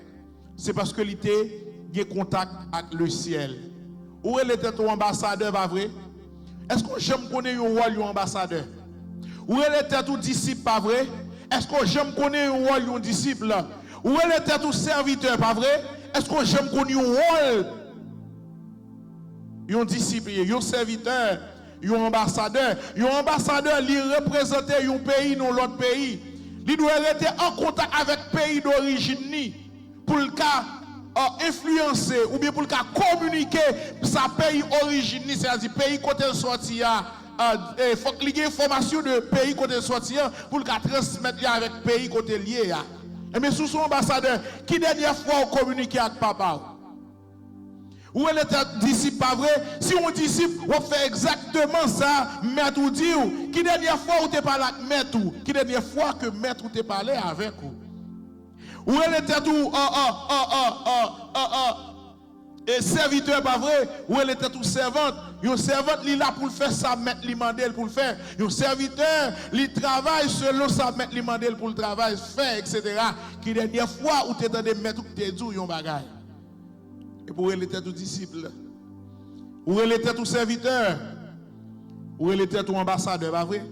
C'est parce que il était en contact avec le ciel. Où est ton ambassadeur, pas vrai? Est-ce que j'aime connaître un rôle ambassadeur? Où est ton disciple, pas vrai? Est-ce que j'aime connaître un rôle disciple? Où est ton serviteur, pas vrai? Est-ce que j'aime connaître un rôle? Un disciple, un serviteur, un ambassadeur. Un ambassadeur, il représente un pays dans l'autre pays. Il doit être en contact avec le pays d'origine pour le cas influencer ou bien pour le cas communiquer sa pays d'origine, c'est-à-dire pays côté sorti. Il faut qu'il y ait information de pays côté sorti pour le cas transmettre avec pays côté lié. Mais sous son ambassadeur, qui dernière fois on communique avec papa? Où est le disciple, pas vrai? Si on disciple, on fait exactement ça, maître ou dit, qui dernière fois où tu parlé avec maître, qui dernière fois que maître ou tu parlé avec vous? Où est le tout et serviteur, pas vrai? Où est le tout servante? Un servante, il est là pour faire ça, maître lui mandel pour le faire. Un serviteur, il travaille selon ça, maître lui mandel pour le travail, faire, etc. Qui dernière fois où tu es dans des maîtres qui te dit un bagage. Et pour elle était tout disciple. Où elle était tout serviteur. Où elle était tout ambassadeur, pas vrai?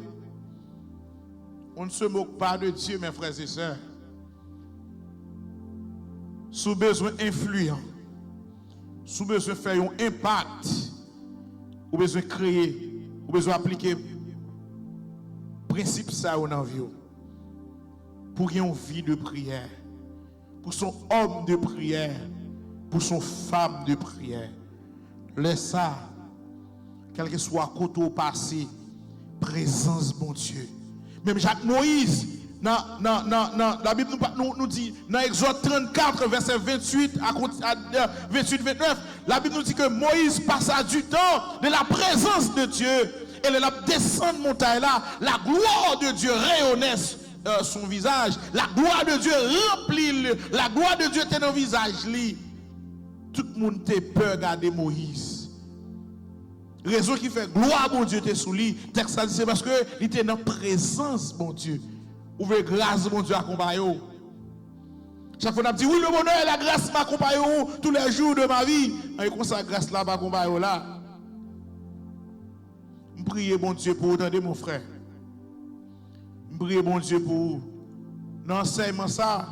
On ne se moque pas de Dieu, mes frères et sœurs. Sous besoin influent, sous besoin faire un impact, ou besoin créer, ou besoin appliquer principe ça dans la vie. Pour qu'il y ait une vie de prière, pour son homme de prière, pour son femme de prière. Laisse ça, quel que soit côté au passé, présence bon Dieu. Même Jacques Moïse, la Bible nous dit, dans Exode 34, verset 28 à 28-29, la Bible nous dit que Moïse passa du temps de la présence de Dieu. Et la descente de montagne là, la gloire de Dieu rayonnait son visage. La gloire de Dieu remplit, la gloire de Dieu était dans le visage. Tout le monde était peur de regarder Moïse. Raison qui fait gloire bon Dieu était sous lui. Texte ça dit c'est parce que il était dans la présence bon Dieu. Ouvrez grâce bon Dieu accompagne. Chaque fois on a dit oui le bonheur et la grâce m'accompagne tous les jours de ma vie. Et comme ça grâce là m'accompagne là. Je prie bon Dieu pour entendre mon frère. Je prie bon Dieu pour dans l'enseignement ça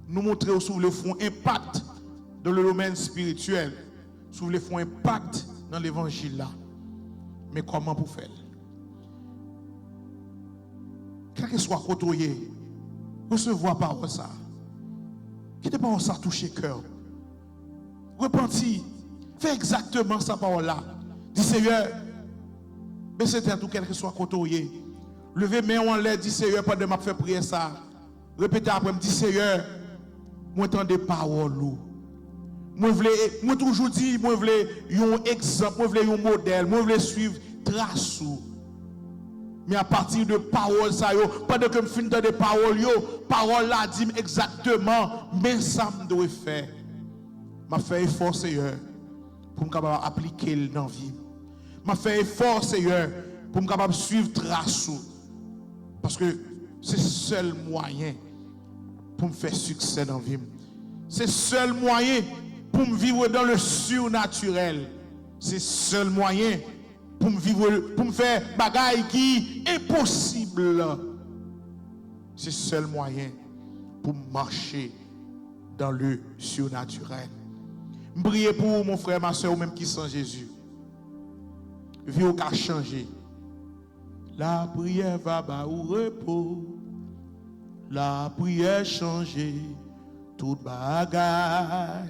nous montrer sous le fond impact dans le domaine spirituel, sous le fond impact dans l'évangile là. Mais comment pour faire? Quel que soit côtoyé, recevoir parole ça. Qui te parole ça toucher cœur. Repentir, fais exactement sa parole là. Dis Seigneur, baissez tête ou quel que soit côtoyé. Levez main en l'air, dis Seigneur, pendant que je fais prier ça. Répétez après, dis Seigneur, moi entends des paroles. Moi toujours dit, moi voulais un exemple, moi voulais un modèle, moi voulais suivre trace. Mais à partir de paroles ça yo, pendant que je finis dans des paroles yo, parole là dit exactement mais ça me doit faire. M'a fait effort Seigneur pour me capable appliquer dans la vie. M'a fait effort Seigneur pour me capable suivre trace parce que c'est le seul moyen pour me faire succès dans la vie. C'est le seul moyen pour me vivre dans le surnaturel. C'est le seul moyen pour me vivre, pour me faire bagaille qui est impossible. C'est le seul moyen pour marcher dans le surnaturel. Je prie pour mon frère, ma soeur, ou même qui sont Jésus. Vie au cas changer. La prière va au repos. La prière changer. Tout bagaille.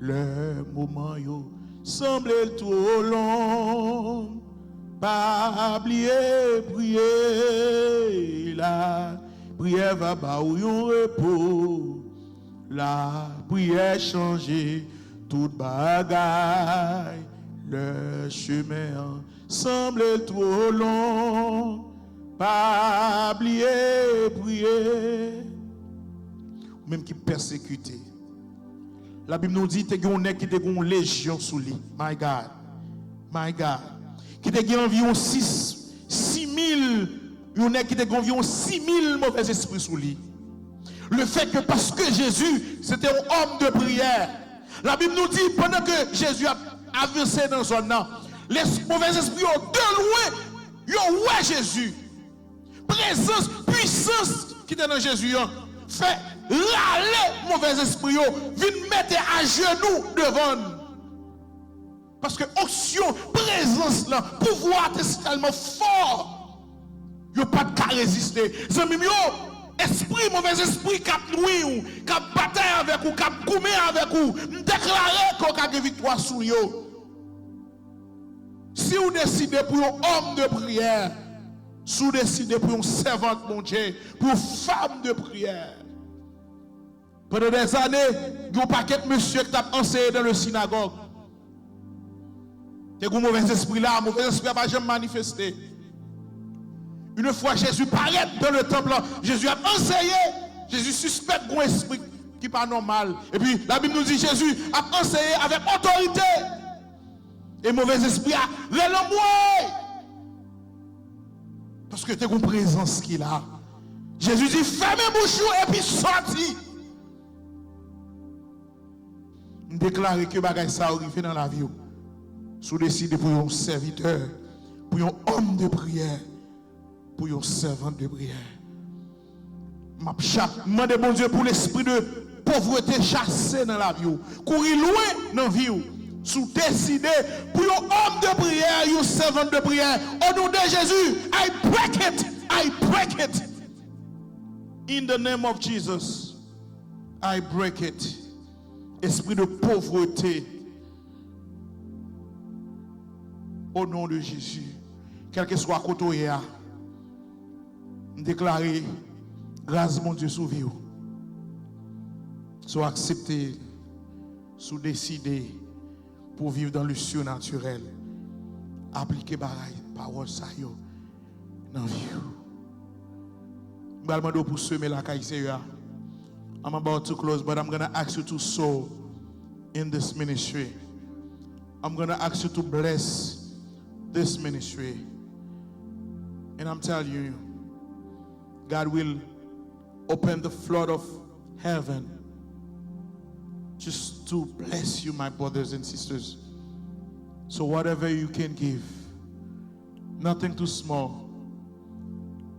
Le moment yo semble trop long. Pas oublier prier. La prière va au repos. La prière changer. Tout bagaille. Le chemin semble trop long. Pas oublier prier. Même qui persécuté. La Bible nous dit que tu as une légion sous lui. My God. My God. Qui a environ 6 000. Il y a qui a environ 6 000 mauvais esprits sous lui. Le fait que parce que Jésus, c'était un homme de prière. La Bible nous dit pendant que Jésus a avancé dans son nom, les mauvais esprits ont de loin, ils ont ouais Jésus. Présence, puissance qui était dans Jésus, fait râler mauvais esprits, viennent mettre à genoux devant. Parce que onction, présence là, pouvoir est tellement fort, ils n'ont pas de cas résister. Esprit, mauvais esprit, cap nuit ou, cap bataille avec ou, cap coumer avec ou, déclarer qu'on a une victoire sur eux. Si vous décidez pour un homme de prière, si vous décidez pour un servante mon Dieu, pour une femme de prière, pendant des années, il y a un paquet de monsieur qui t'a enseigné dans le synagogue. Il y a un mauvais esprit là, mauvais esprit n'a pas jamais manifesté. Une fois Jésus paraît dans le temple, Jésus a enseigné, Jésus suspecte un esprit qui n'est pas normal. Et puis la Bible nous dit Jésus a enseigné avec autorité. Et mauvais esprit a relâché. Parce que tu as une présence qu'il a. Jésus dit fermez bouche et puis sorti. On déclare que bagay ça arrive dans la vie. Sous décider pour un serviteur, pour un homme de prière, pour un servant de prière. Je demande bon Dieu pour l'esprit de pauvreté chassé dans la vie. Courir loin dans la vie. Sous décider pour un homme de prière, un servant de prière. Au nom de Jésus, I break it. I break it. In the name of Jesus, I break it. esprit de pauvreté. Au nom de Jésus, quel que soit côté, déclarer grâce mon Dieu sur vous. Soit accepté, soit décidé pour vivre dans le surnaturel. Appliquer parole ça yo dans vie. Je vais demander pour semer la caille. I'm about to close, but I'm going to ask you to sow in this ministry. I'm going to ask you to bless this ministry. And I'm telling you, God will open the flood of heaven just to bless you, my brothers and sisters. So whatever you can give, nothing too small,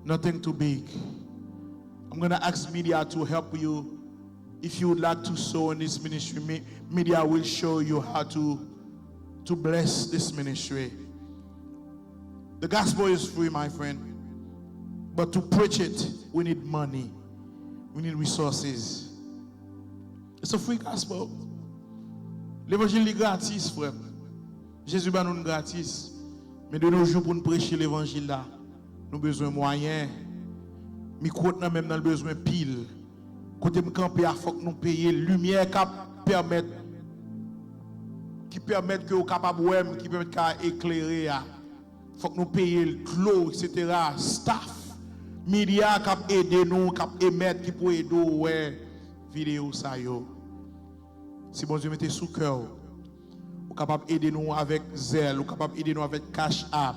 nothing too big. I'm going to ask media to help you. If you would like to sow in this ministry, media will show you how to bless this ministry. The gospel is free, my friend. But to preach it, we need money. We need resources. It's a free gospel. L'évangile est gratis, frère. Jésus va nous gratis. Mais de nos jours, pour nous prêcher l'évangile là, nous avons besoin de moyens. Micro même dans le besoin pile. Côté me camper, il faut que nous payions lumière qui permettent que nous capable qui permettent d'éclairer. Il faut que nous payions l'eau, etc. Staff, médias qui aident nous, qui émettent, qui peuvent aider ouais vidéo ça yo. Si bon Dieu mettez sous cœur, vous capable aider nous avec zèle, vous capable aider nous avec Cash App.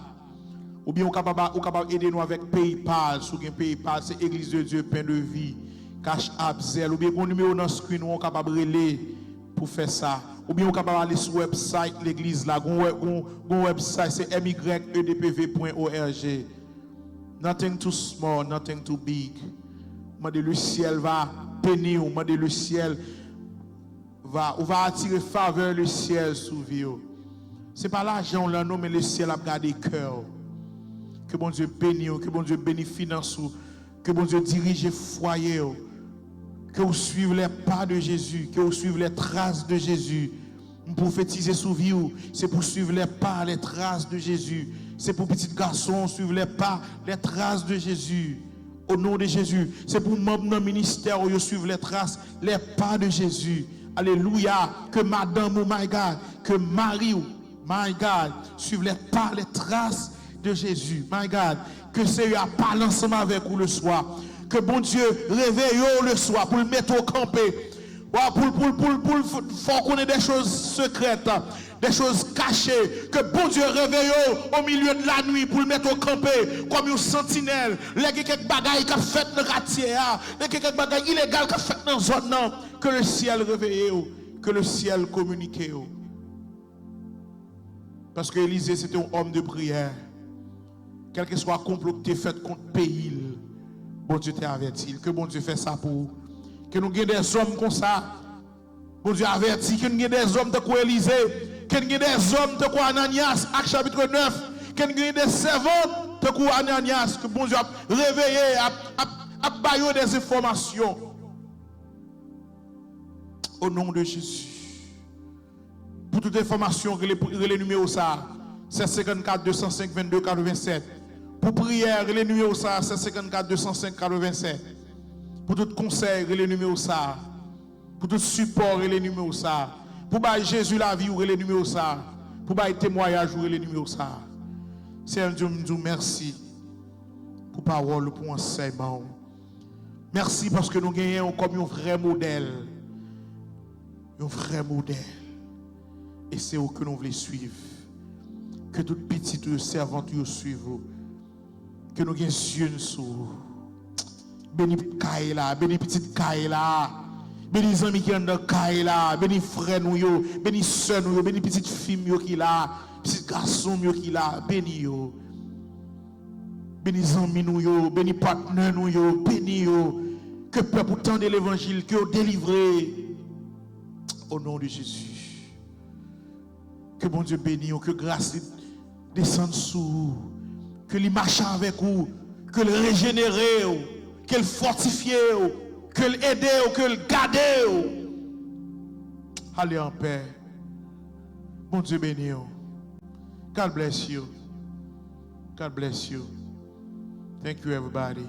Ou bien vous capable aider nous avec PayPal, sous PayPal, c'est Église de Dieu, pain de vie, Cash App, Zelle. Ou bien vous numéro dans le screen, vous capable relayer pour faire ça. Ou bien vous capable aller sur le website l'église là, mon website c'est myedpv.org. Nothing too small, nothing too big. Le ciel va bénir, le ciel va attirer faveur le ciel sur vous. C'est pas l'argent là non, mais le ciel a gardé cœur. Que bon Dieu bénisse, que bon Dieu bénisse finance, que bon Dieu dirige foyer, que vous suivez les pas de Jésus, que vous suivez les traces de Jésus. Vous prophétisez sur vous, c'est pour suivre les pas, les traces de Jésus. C'est pour petits garçons suivre les pas, les traces de Jésus. Au nom de Jésus, c'est pour membres dans le ministère où suivre les traces, les pas de Jésus. Alléluia. Que madame, oh my God, que Marie, my God, suivre les pas, les traces de Jésus. My God, que Seigneur parle ensemble avec vous le soir. Que bon Dieu réveille le soir pour le mettre au campé. Pour faire connaître des choses secrètes, des choses cachées. Que bon Dieu réveille au milieu de la nuit pour le mettre au campé comme une sentinelle. Les quelques bagailles qui fait dans le quartier, les quelques bagailles illégales qui fait dans la zone. Que le ciel réveille, que le ciel communique. Parce que Élisée c'était un homme de prière. Quel que soit complot que tu fait contre le pays, bon Dieu t'a averti. Que bon Dieu fait ça pour vous. Que nous ayons des hommes comme ça. Bon Dieu averti. Que nous ayons des hommes de quoi Élisée. Que nous ayons des hommes de quoi Ananias. Acte chapitre 9. Que nous ayons des servants de quoi Ananias. Que bon Dieu a réveillé, a baillé des informations. Au nom de Jésus. Pour toute information, les numéros ça. 754 205 22 87. Pour prière, les numéros ça. 754 205 87. Pour tout conseil, les numéros ça. Pour tout support, les numéros ça. Pour bailler Jésus la vie, les numéros ça. Pour bailler témoignage, les numéros ça. Seigneur Dieu, nous merci pour parole, pour enseignement. Merci parce que nous gagnons comme un vrai modèle. Un vrai modèle. Et c'est où que nous voulons suivre. Que toute petite servante nous suive. Que nous gagnons yeux sur. Béni Kaila, béni petite Kaila, béni les amis qui sont dans Kaila, béni frère nous yo, béni soeur nous yo, béni petite fille yo qui là, petit garçon yo qui là, béni yo. Béni les amis nous yo, béni partenaire nous yo, béni yo. Que peuple tende l'évangile, que délivré au nom de Jésus. Que bon Dieu bénisse, que grâce descende sur vous, que il marche avec vous, que le régénère. Que le fortifie, que le aide, que le garde. Allez en paix. Bon Dieu béni. God bless you. God bless you. Thank you, everybody.